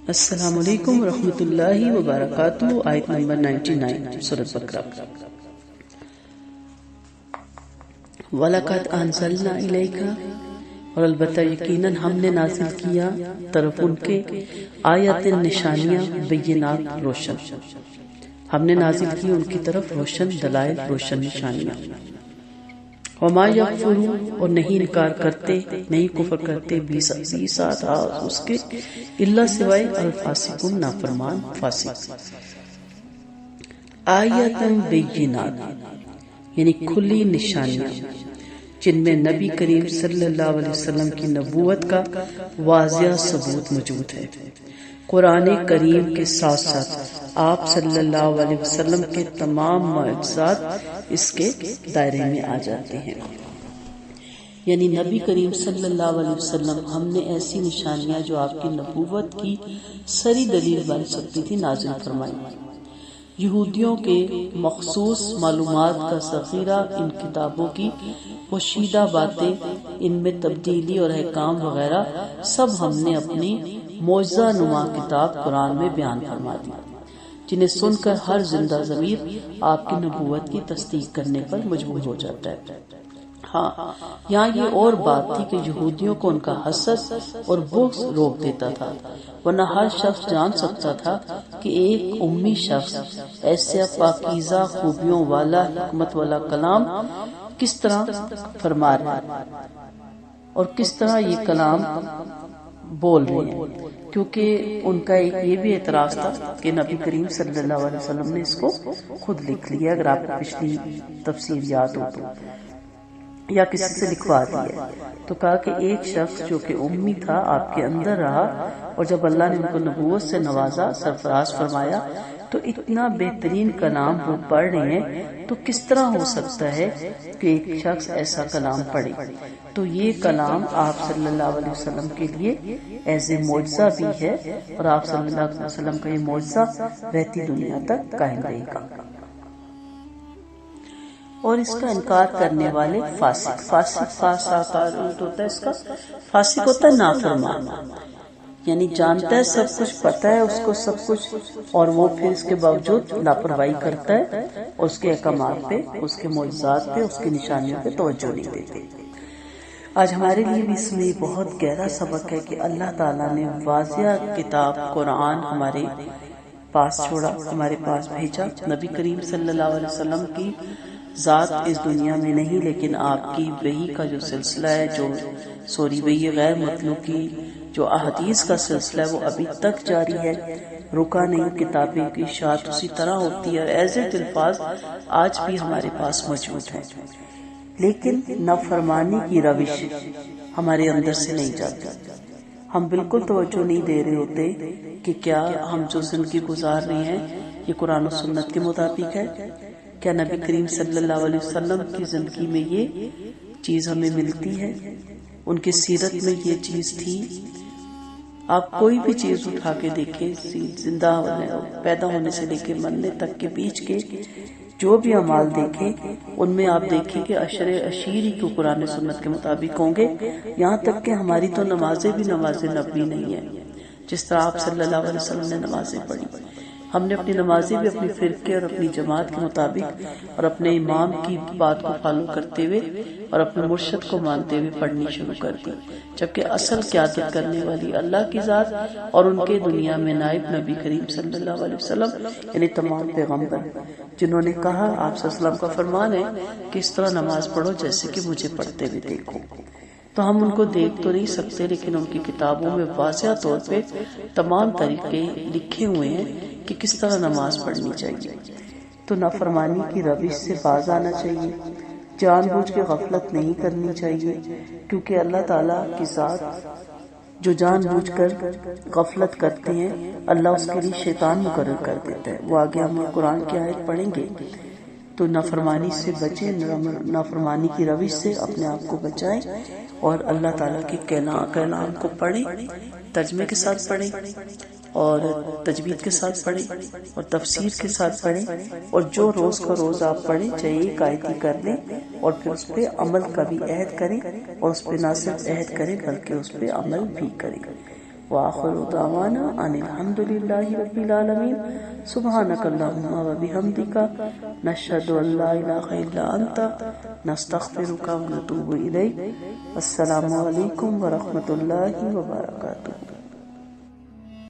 السلام علیکم ورحمۃ اللہ وبرکاتہ۔ آیت نمبر 99 سورۃ بقرہ۔ وَلَقَدْ أَنزَلْنَا إِلَيْكَ، اور البتہ یقیناً ہم نے نازل کیا طرف ان کے آیات نشانیاں بینات روشن، ہم نے نازل کی ان کی طرف روشن دلائل، روشن نشانیاں۔ وما یکفرون، اور نہیں انکار کرتے، نہیں کفر کرتے بھی ساتھ اس کے الا سوائے الفاسقون نافرمان فاسق۔ آیات بینات یعنی کھلی نشانیاں جن میں نبی کریم صلی اللہ علیہ وسلم کی نبوت کا واضح ثبوت موجود ہے۔ قرآن کریم کے ساتھ ساتھ آپ صلی اللہ علیہ وسلم کے تمام معجزات اس کے دائرے میں آ جاتے ہیں۔ یعنی نبی کریم صلی اللہ علیہ وسلم ہم نے ایسی نشانیاں جو آپ کی نبوت کی سری دلیل بن سکتی تھی نازل فرمائی۔ یہودیوں کے مخصوص معلومات کا ذخیرہ، ان کتابوں کی پوشیدہ باتیں، ان میں تبدیلی اور احکام وغیرہ سب ہم نے اپنی معجزہ نما کتاب قرآن میں بیان فرما دی، جنہیں سن کر ہر زندہ ضمیر آپ کی نبوت کی تصدیق کرنے پر مجبور ہو جاتا ہے۔ ہاں، یہاں یہ اور بات تھی کہ یہودیوں کو ان کا حسد اور بغض روک دیتا تھا، ورنہ ہر شخص جان سکتا تھا کہ ایک امی شخص ایسے پاکیزہ خوبیوں والا، حکمت والا کلام کس طرح فرما رہا ہے اور کس طرح یہ کلام بول رہے ہیں، کیونکہ ان کا ایک یہ بھی اعتراض تھا کہ نبی کریم صلی اللہ علیہ وسلم نے اس کو خود لکھ لیا، اگر آپ کو پچھلی تفسیر یاد ہو تو، یا کسی سے لکھوا دیا۔ تو کہا کہ ایک شخص جو کہ امی تھا آپ کے اندر رہا، اور جب اللہ نے ان کو نبوت سے نوازا، سرفراز فرمایا، تو اتنا بہترین کلام وہ پڑھ رہے ہیں، تو کس طرح ہو سکتا ہے کہ ایک شخص ایسا کلام پڑھے؟ تو یہ کلام آپ صلی اللہ علیہ وسلم کے لیے ایز اے معجزہ بھی ہے، اور آپ صلی اللہ علیہ وسلم کا یہ معجزہ رہتی دنیا تک قائم رہے گا۔ اور اس کا انکار کرنے والے فاسق ہوتا ہے، اس کا فاسق ہوتا ہے نافرمان، یعنی جانتا ہے سب کچھ، پتا ہے اس کو سب کچھ، اور وہ پھر اس کے باوجود لاپرواہی کرتا ہے، اور اس کے احکامات پہ، اس کے معجزات پہ، اس کی نشانیوں پہ توجہ نہیں دیتے۔ آج ہمارے لیے بھی اس میں بہت گہرا سبق ہے کہ اللہ تعالیٰ نے واضح کتاب قرآن ہمارے پاس چھوڑا، ہمارے پاس بھیجا۔ نبی کریم صلی اللہ علیہ وسلم کی ذات اس دنیا میں نہیں، لیکن آپ کی وحی کا جو سلسلہ ہے، جو وحی غیر مطلوب کی جو احادیث کا سلسلہ ہے، وہ ابھی تک جاری ہے، رکا نہیں۔ کتابیں کی اشاعت اسی طرح ہوتی ہے، اور ایسے الفاظ آج بھی ہمارے پاس موجود ہیں، لیکن نافرمانی کی روش ہمارے اندر سے نہیں جاتی۔ ہم بالکل توجہ نہیں دے رہے ہوتے کہ کیا ہم جو زندگی گزار رہے ہیں یہ قرآن و سنت کے مطابق ہے، کیا نبی کریم صلی اللہ علیہ وسلم کی زندگی میں یہ چیز ہمیں ملتی ہے، ان کی سیرت میں یہ چیز تھی۔ آپ کوئی بھی چیز اٹھا کے دیکھیں، زندہ پیدا ہونے سے لے کے مرنے تک کے بیچ کے جو بھی اعمال دیکھیں، ان میں آپ دیکھیں کہ اشیر ہی کو قرآن سنت کے مطابق ہوں گے، یہاں تک کہ ہماری تو نمازیں بھی نماز نبوی نہیں ہیں، جس طرح آپ صلی اللہ علیہ وسلم نے نمازیں پڑھی۔ ہم نے اپنی نمازیں بھی اپنی فرقے اور اپنی جماعت کے مطابق اور اپنے امام کی بات کو فالو کرتے ہوئے اور اپنے مرشد کو مانتے ہوئے پڑھنی شروع کر دی، جبکہ اصل قیادت کرنے والی اللہ کی ذات اور ان کے دنیا میں نائب نبی کریم صلی اللہ علیہ وسلم، یعنی تمام پیغمبر، جنہوں نے کہا، آپ صلی اللہ علیہ وسلم کا فرمان ہے کہ اس طرح نماز پڑھو جیسے کہ مجھے پڑھتے ہوئے دیکھو۔ تو ہم ان کو دیکھ تو نہیں سکتے، لیکن ان کی کتابوں میں واضح طور پہ تمام طریقے لکھے ہوئے ہیں کہ کس طرح نماز پڑھنی چاہیے۔ تو نافرمانی کی روش سے باز آنا چاہیے، جان بوجھ کے غفلت نہیں کرنی چاہیے، کیونکہ اللہ تعالیٰ کی ذات جو جان بوجھ کر غفلت کرتے ہیں، اللہ اس کے لیے شیطان مقرر کر دیتا ہے۔ وہ آگے ہم قرآن کی آیت پڑھیں گے۔ تو نافرمانی سے بچیں، نافرمانی کی روش سے اپنے آپ کو بچائیں، اور اللہ تعالیٰ کے کلام کو پڑھیں، ترجمے کے ساتھ پڑھیں، اور تجوید کے ساتھ پڑھیں، اور تفسیر کے ساتھ پڑھیں، اور جو روز کا روز آپ پڑھیں، چاہے ایک آیت ہی کر لیں، اور پھر اس پہ عمل کا بھی عہد کریں، اور اس پہ نہ صرف عہد کریں بلکہ اس پہ عمل بھی کریں۔ وآخر دعوانا ان الحمد للہ رب العالمین. سبحانک اللہم وبحمدک نشہد ان لا الہ الا انت نستغفرک ونتوب الیک. السلام علیکم ورحمۃ اللہ وبرکاتہ.